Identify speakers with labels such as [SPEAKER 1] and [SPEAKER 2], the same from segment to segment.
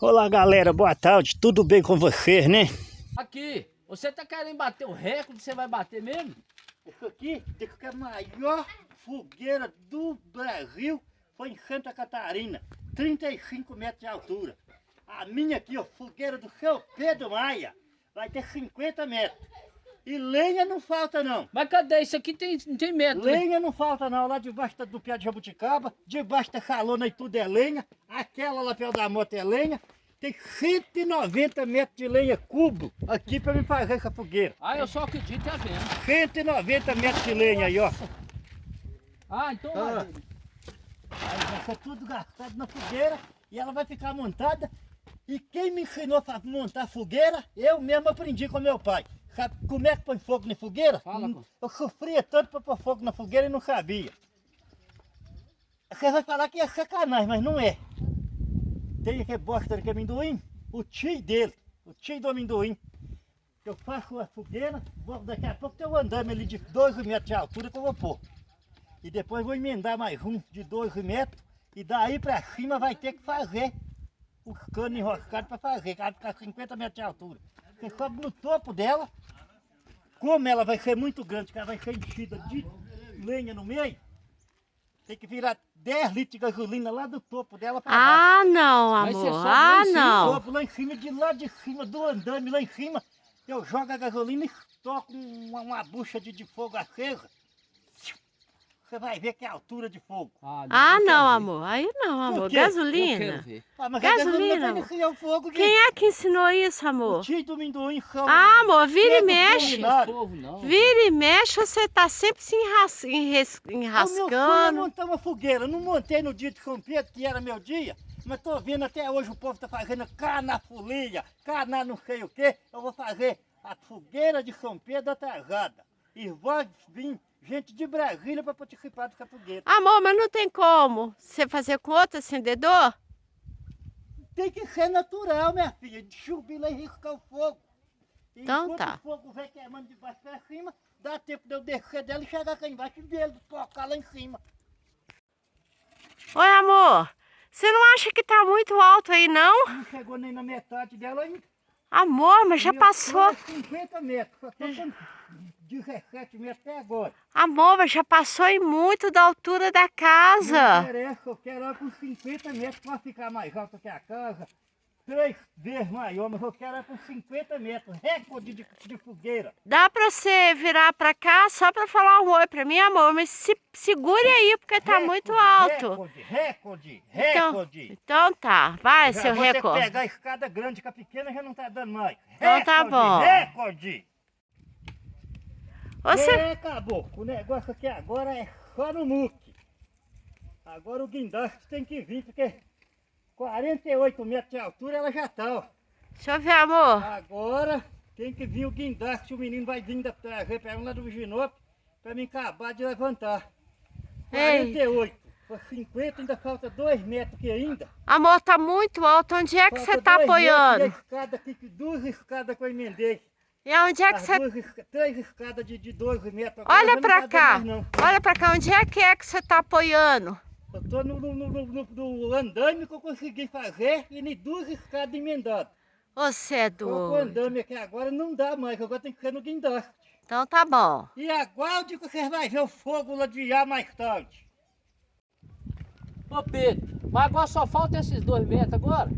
[SPEAKER 1] Olá galera, boa tarde, tudo bem com vocês, né?
[SPEAKER 2] Aqui, você tá querendo bater o recorde, você vai bater mesmo?
[SPEAKER 1] Isso aqui diz que é a maior fogueira do Brasil, foi em Santa Catarina, 35 metros de altura. A minha aqui, ó, fogueira do seu Pedro Maia, vai ter 50 metros. E lenha não falta não.
[SPEAKER 2] Mas cadê? Isso aqui tem medo, né?
[SPEAKER 1] Lenha não falta não, lá debaixo do pé de jabuticaba, debaixo da calona e tudo é lenha, aquela lá perto da moto é lenha, tem 190 metros de lenha cubo aqui para me fazer essa fogueira.
[SPEAKER 2] Ah, eu só acredito é vendo.
[SPEAKER 1] 190 metros de lenha aí, ó.
[SPEAKER 2] Ah, então vai.
[SPEAKER 1] Aí vai ser tudo gastado na fogueira e ela vai ficar montada. E quem me ensinou a montar fogueira, eu mesmo aprendi com meu pai. Sabe como é que põe fogo na fogueira?
[SPEAKER 2] Fala, pô.
[SPEAKER 1] Eu sofria tanto para pôr fogo na fogueira e não sabia. Você vai falar que é sacanagem, mas não é. Tem aquele bosta de amendoim, o tio dele, o tio do amendoim. Eu faço a fogueira, daqui a pouco tem um andame ali de 12 metros de altura que eu vou pôr. E depois vou emendar mais um de 12 metros e daí para cima vai ter que fazer os canos enroscados para fazer, que vai ficar 50 metros de altura. Você sobe no topo dela, como ela vai ser muito grande, que ela vai ser enchida de lenha no meio, tem que virar 10 litros de gasolina lá do topo dela para baixo.
[SPEAKER 3] Ah, não,
[SPEAKER 2] Mas você
[SPEAKER 3] amor.
[SPEAKER 2] sobe lá
[SPEAKER 3] Ah,
[SPEAKER 2] em cima,
[SPEAKER 3] não.
[SPEAKER 1] Sobe lá em cima, de lá de cima do andame, lá em cima, eu jogo a gasolina e toco uma bucha de fogo acesa. Você vai ver que é a altura de fogo.
[SPEAKER 3] Ah,
[SPEAKER 2] eu quero
[SPEAKER 3] não,
[SPEAKER 2] ver.
[SPEAKER 3] amor. Aí não, amor.
[SPEAKER 1] quê?
[SPEAKER 2] Eu quero
[SPEAKER 3] Gasolina.
[SPEAKER 2] ver.
[SPEAKER 1] Ah, mas
[SPEAKER 3] Gasolina,
[SPEAKER 1] a gasolina
[SPEAKER 3] amor.
[SPEAKER 1] vai descer o fogo.
[SPEAKER 3] Quem é que ensinou isso,
[SPEAKER 1] O
[SPEAKER 3] amor?
[SPEAKER 1] tio do amendoim.
[SPEAKER 3] Ah, amor, vira e
[SPEAKER 1] Pedro
[SPEAKER 3] mexe.
[SPEAKER 1] Culinário.
[SPEAKER 2] Povo não.
[SPEAKER 3] Vira e mexe, você tá sempre se
[SPEAKER 1] O meu sonho é
[SPEAKER 3] enrascando.
[SPEAKER 1] montar uma fogueira. Não montei no dia de São Pedro, que era meu dia, mas tô vendo até hoje o povo tá fazendo cana-folia, cana não sei o quê. Eu vou fazer a fogueira de São Pedro atrasada. E vai vir gente de Brasília para participar dessa fogueira.
[SPEAKER 3] Amor, mas não tem como você fazer com outro acendedor?
[SPEAKER 1] Tem que ser natural, minha filha, de subir lá e riscar o fogo. E
[SPEAKER 3] Então
[SPEAKER 1] enquanto
[SPEAKER 3] tá.
[SPEAKER 1] o fogo vai queimando de baixo para cima, dá tempo de eu descer dela e chegar cá embaixo dele, tocar lá em cima.
[SPEAKER 3] Oi, amor. Você não acha que tá muito alto aí, não?
[SPEAKER 1] Não chegou nem na metade dela ainda.
[SPEAKER 3] Amor, mas já
[SPEAKER 1] Meu
[SPEAKER 3] passou.
[SPEAKER 1] pulo é 50 metros, só tô com 17 metros até agora.
[SPEAKER 3] Amor, mas já passou em muito da altura da
[SPEAKER 1] Não
[SPEAKER 3] casa.
[SPEAKER 1] interessa, eu quero ela com 50 metros para ficar mais alta que a casa. 3 vezes maior, mas eu quero ela com 50 metros, recorde de fogueira.
[SPEAKER 3] Dá pra você virar pra cá só pra falar um oi pra mim, amor? Mas segure aí, porque tá muito alto.
[SPEAKER 1] Recorde.
[SPEAKER 3] Então tá, vai,
[SPEAKER 1] Já
[SPEAKER 3] seu
[SPEAKER 1] vou ter que
[SPEAKER 3] recorde.
[SPEAKER 1] pegar a escada grande, que a pequena já não tá dando mais.
[SPEAKER 3] Então tá bom.
[SPEAKER 1] Recorde.
[SPEAKER 3] Você...
[SPEAKER 1] Acabou. O negócio aqui agora é só no muque. Agora o guindaste tem que vir, porque 48 metros de altura ela já tá, ó.
[SPEAKER 3] Deixa eu ver, amor.
[SPEAKER 1] Agora tem que vir o guindaste, o menino vai vir da trazer para lá do Viginope para me acabar de levantar. 48. Para 50 ainda falta 2 metros aqui ainda.
[SPEAKER 3] Amor, tá muito alto. Onde é que
[SPEAKER 1] Falta
[SPEAKER 3] você tá
[SPEAKER 1] 2 metros e a
[SPEAKER 3] apoiando?
[SPEAKER 1] escada aqui, duas escadas que eu emendei.
[SPEAKER 3] E onde é que você...
[SPEAKER 1] 3 escadas de 12 metros. Agora já
[SPEAKER 3] Olha
[SPEAKER 1] não
[SPEAKER 3] pra
[SPEAKER 1] tá dando
[SPEAKER 3] cá.
[SPEAKER 1] mais, não.
[SPEAKER 3] Olha pra cá. Onde é que você tá apoiando?
[SPEAKER 1] Eu tô no andame que eu consegui fazer e nem 2 escadas emendadas.
[SPEAKER 3] Você é
[SPEAKER 1] Só que o
[SPEAKER 3] doido.
[SPEAKER 1] andame aqui agora não dá mais, agora tem que ser no guindaste.
[SPEAKER 3] Então tá bom.
[SPEAKER 1] E aguarde que você vai ver o fogo ladear mais tarde.
[SPEAKER 2] Ô Pedro, mas agora só falta esses 2 metros agora?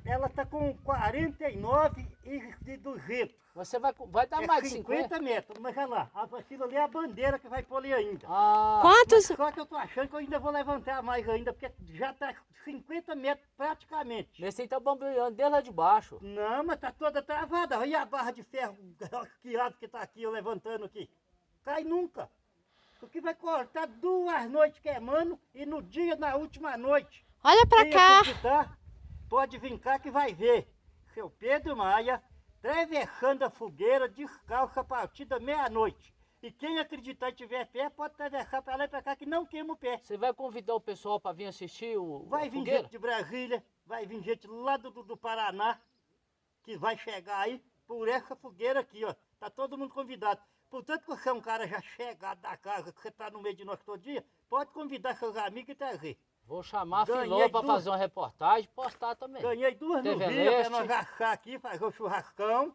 [SPEAKER 1] Ela tá com 49 e 200.
[SPEAKER 2] Você vai dar
[SPEAKER 1] É
[SPEAKER 2] mais de
[SPEAKER 1] 50
[SPEAKER 2] 50?
[SPEAKER 1] metros, mas olha lá, aquilo ali é a bandeira que vai pôr ali ainda.
[SPEAKER 2] Ah,
[SPEAKER 3] Quantos...
[SPEAKER 1] Só que eu tô achando que eu ainda vou levantar mais ainda, porque já tá 50 metros praticamente.
[SPEAKER 2] nesse aí tá bambeando desde lá de baixo.
[SPEAKER 1] Não, mas tá toda travada. Olha a barra de ferro que tá aqui, eu levantando aqui. Cai nunca. O que vai cortar 2 noites queimando e no dia, na última noite.
[SPEAKER 3] Olha pra
[SPEAKER 1] Quem
[SPEAKER 3] cá.
[SPEAKER 1] acreditar, pode vir cá que vai ver. Seu Pedro Maia, atravessando a fogueira, descalço a partir da meia-noite. E quem acreditar e tiver pé, pode atravessar pra lá e pra cá que não queima o pé.
[SPEAKER 2] Você vai convidar o pessoal pra vir assistir
[SPEAKER 1] Vai
[SPEAKER 2] a
[SPEAKER 1] vir
[SPEAKER 2] fogueira?
[SPEAKER 1] gente de Brasília, vai vir gente lá do Paraná, que vai chegar aí por essa fogueira aqui, ó. Tá todo mundo convidado. Portanto, que você é um cara já chegado da casa, que você tá no meio de nós todo dia, pode convidar seus amigos e trazer.
[SPEAKER 2] Vou chamar a
[SPEAKER 1] Ganhei
[SPEAKER 2] Filó pra
[SPEAKER 1] duas.
[SPEAKER 2] fazer uma reportagem e postar também.
[SPEAKER 1] Ganhei 2
[SPEAKER 2] TV
[SPEAKER 1] novilhas pra
[SPEAKER 2] Leste.
[SPEAKER 1] nós assar aqui, fazer o churrascão.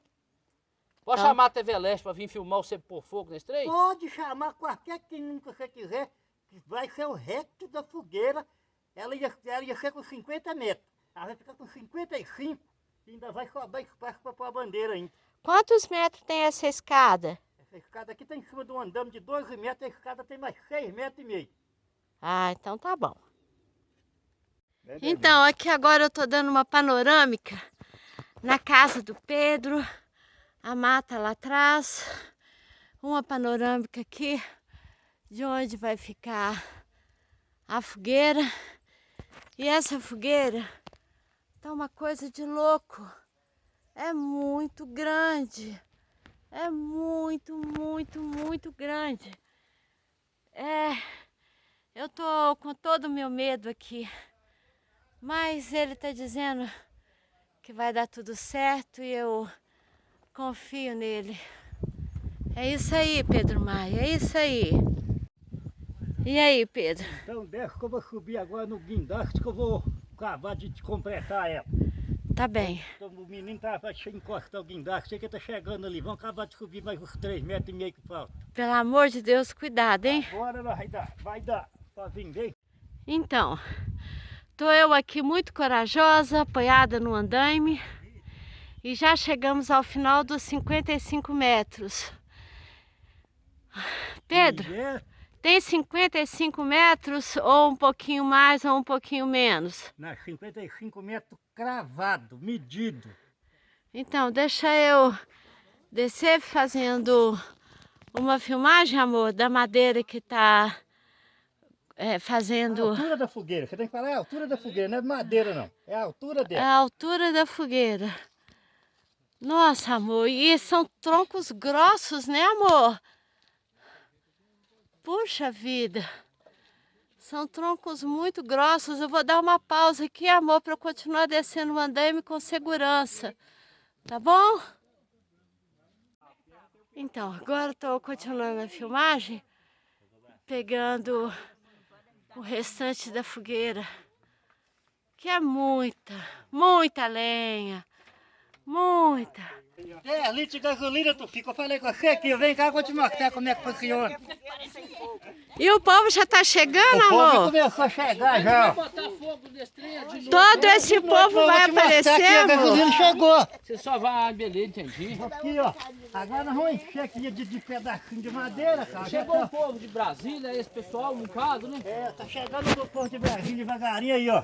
[SPEAKER 2] Pode chamar a TV Leste pra vir filmar você pôr fogo nesse trem?
[SPEAKER 1] Pode chamar qualquer que nunca você quiser, que vai ser o resto da fogueira. Ela ia ser com 50 metros. Ela vai ficar com 55 e ainda vai sobrar espaço para pôr a bandeira ainda.
[SPEAKER 3] Quantos metros tem essa escada?
[SPEAKER 1] Essa escada aqui está em cima de um andame de 12 metros, a escada tem mais 6,5 metros.
[SPEAKER 3] Ah, então tá bom. Então, aqui agora eu tô dando uma panorâmica na casa do Pedro. A mata lá atrás. Uma panorâmica aqui de onde vai ficar a fogueira. E essa fogueira tá uma coisa de louco. É muito grande. É muito, muito, muito grande. Eu tô com todo o meu medo aqui. Mas ele tá dizendo que vai dar tudo certo e eu confio nele. É isso aí, Pedro Maia, é isso aí. E aí, Pedro?
[SPEAKER 1] Então deixa que eu vou subir agora no guindaste que eu vou acabar de completar ela.
[SPEAKER 3] Tá bem.
[SPEAKER 1] Então, o menino tá para encostar o guindaste, sei que tá chegando ali. Vamos acabar de subir mais uns 3,5 metros que falta.
[SPEAKER 3] Pelo amor de Deus, cuidado, hein?
[SPEAKER 1] Agora vai dar para vir bem.
[SPEAKER 3] Então, tô eu aqui muito corajosa, apoiada no andaime. E já chegamos ao final dos 55 metros. Pedro, tem 55 metros ou um pouquinho mais ou um pouquinho menos?
[SPEAKER 1] Nas 55 metros cravado, medido.
[SPEAKER 3] Então, deixa eu descer fazendo uma filmagem, amor, da madeira que tá fazendo...
[SPEAKER 1] A altura da fogueira, você tem que falar a altura da fogueira, não é madeira não, é a altura
[SPEAKER 3] É
[SPEAKER 1] dela.
[SPEAKER 3] a altura da fogueira. Nossa, amor, e são troncos grossos, né, amor? Puxa vida. São troncos muito grossos. Eu vou dar uma pausa aqui, amor, para eu continuar descendo o andaime com segurança. Tá bom? Então, agora estou continuando a filmagem, pegando o restante da fogueira, que é muita, muita lenha. Muita.
[SPEAKER 1] 10 litros de gasolina, tu fica. Eu falei com você aqui, vem cá, eu vou te mostrar como é que funciona.
[SPEAKER 3] E o povo já tá chegando,
[SPEAKER 1] O povo
[SPEAKER 3] amor?
[SPEAKER 1] começou a chegar já.
[SPEAKER 2] Botar fogo nesse trem de novo.
[SPEAKER 3] Todo esse povo vai aparecer,
[SPEAKER 1] aqui, a
[SPEAKER 3] amor?
[SPEAKER 1] gasolina chegou.
[SPEAKER 2] Você só vai... beleza, entendi.
[SPEAKER 1] Aqui, ó. Agora nós vamos encher aqui de pedacinho de madeira, cara.
[SPEAKER 2] Chegou o povo de Brasília, esse pessoal, um bocado, né?
[SPEAKER 1] Tá chegando no Porto de Brasília devagarinho aí, ó.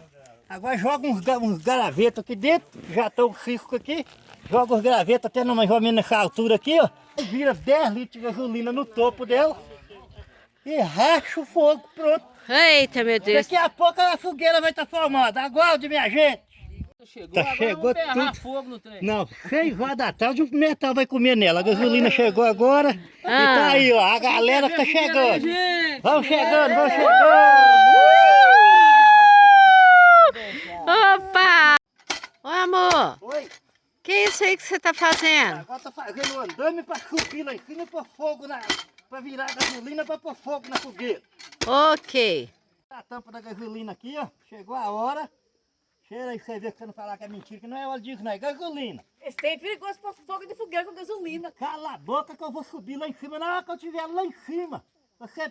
[SPEAKER 1] Agora joga uns gravetos aqui dentro, já estão o cisco aqui. Joga os gravetos até mais ou menos nessa altura aqui, ó. Vira 10 litros de gasolina no topo dela. E racha o fogo, pronto.
[SPEAKER 3] Eita, meu Deus.
[SPEAKER 1] Daqui a pouco a fogueira vai estar formada. Aguarde, minha gente.
[SPEAKER 2] Chegou,
[SPEAKER 1] Tá,
[SPEAKER 2] agora
[SPEAKER 1] chegou
[SPEAKER 2] vamos berrar
[SPEAKER 1] tudo.
[SPEAKER 2] fogo no trem.
[SPEAKER 1] Não, 6 horas da tarde o metal vai comer nela. A gasolina chegou agora. E tá aí, ó. A galera tá chegando.
[SPEAKER 2] Gente!
[SPEAKER 1] Vamos chegando, vamos chegando.
[SPEAKER 3] Opa! Ô, amor,
[SPEAKER 1] Oi.
[SPEAKER 3] que é isso aí que você tá fazendo?
[SPEAKER 1] Agora tá fazendo um andame pra subir lá em cima e pôr fogo pra virar gasolina pra pôr fogo na fogueira.
[SPEAKER 3] Ok.
[SPEAKER 1] A tampa da gasolina aqui, ó. Chegou a hora. Cheira aí pra você ver que você não falar que é mentira, que não é óleo diesel, não, é gasolina.
[SPEAKER 4] Esse trem é perigoso pra fogo de fogueira com gasolina.
[SPEAKER 1] Cala a boca que eu vou subir lá em cima. Na hora que eu estiver lá em cima, você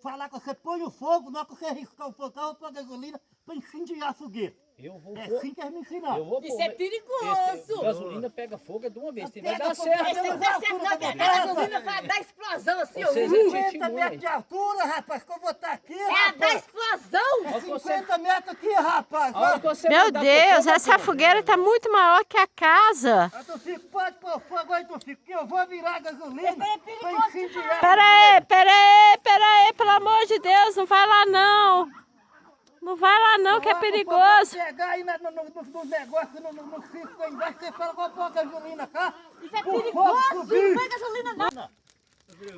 [SPEAKER 1] falar que você põe o fogo, na hora que você riscar o fogo, eu vou pôr a gasolina pra incendiar a fogueira.
[SPEAKER 2] Eu vou
[SPEAKER 1] É
[SPEAKER 2] pôr...
[SPEAKER 1] assim que eles me ensinaram.
[SPEAKER 2] Eu vou
[SPEAKER 4] Isso
[SPEAKER 2] pôr...
[SPEAKER 4] é perigoso.
[SPEAKER 2] Gasolina pega fogo é de uma vez, vai
[SPEAKER 1] Pega
[SPEAKER 2] dar
[SPEAKER 1] fogo,
[SPEAKER 2] certo.
[SPEAKER 1] pega
[SPEAKER 4] Esse trem não dá certo não, que a gasolina vai dar explosão assim, ó.
[SPEAKER 2] Vocês
[SPEAKER 1] 50 metros de altura, rapaz, que eu vou estar aqui,
[SPEAKER 4] É a da
[SPEAKER 1] rapaz.
[SPEAKER 4] explosão.
[SPEAKER 1] É 50 metros aqui, rapaz.
[SPEAKER 2] A hora que você
[SPEAKER 3] Meu
[SPEAKER 2] mandar pôr
[SPEAKER 3] Deus,
[SPEAKER 2] fogo,
[SPEAKER 3] essa fogueira tá muito maior que a casa.
[SPEAKER 1] Aí tu fica, pode pôr fogo aí, tu fica, que eu vou virar gasolina pra incendiar.
[SPEAKER 3] Pera aí, pelo amor de Deus, não vai lá não. Não vai lá não, que é perigoso.
[SPEAKER 1] Chegar aí no negócio, no cisco aí embaixo, você fala, vou pôr gasolina cá.
[SPEAKER 4] Isso é
[SPEAKER 1] Por
[SPEAKER 4] perigoso.
[SPEAKER 1] fogo
[SPEAKER 4] Não
[SPEAKER 1] subir.
[SPEAKER 4] vai gasolina não.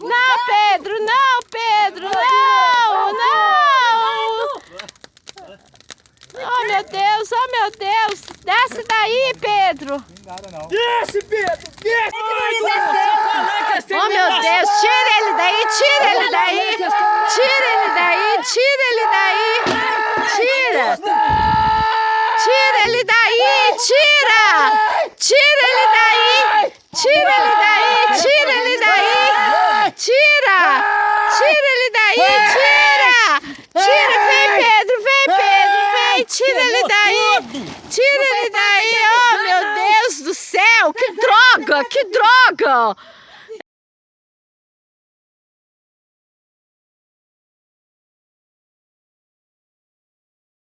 [SPEAKER 3] Não, Pedro, não, Pedro, não, não. Oh, meu Deus, oh, meu Deus. Desce daí, Pedro.
[SPEAKER 1] Desce, Pedro, desce!
[SPEAKER 3] Oh, meu Deus, tira ele daí, tira ele daí. Tira ele daí, tira ele daí. Tira! Tira ele daí! Tira! Tira ele daí! Tira ele daí! Tira ele daí! Tira! Tira ele daí! Tira! Tira! Vem, Pedro! Vem, Pedro! Vem! Tira ele daí! Tira ele daí! Oh, meu Deus do céu! Que droga! Que droga!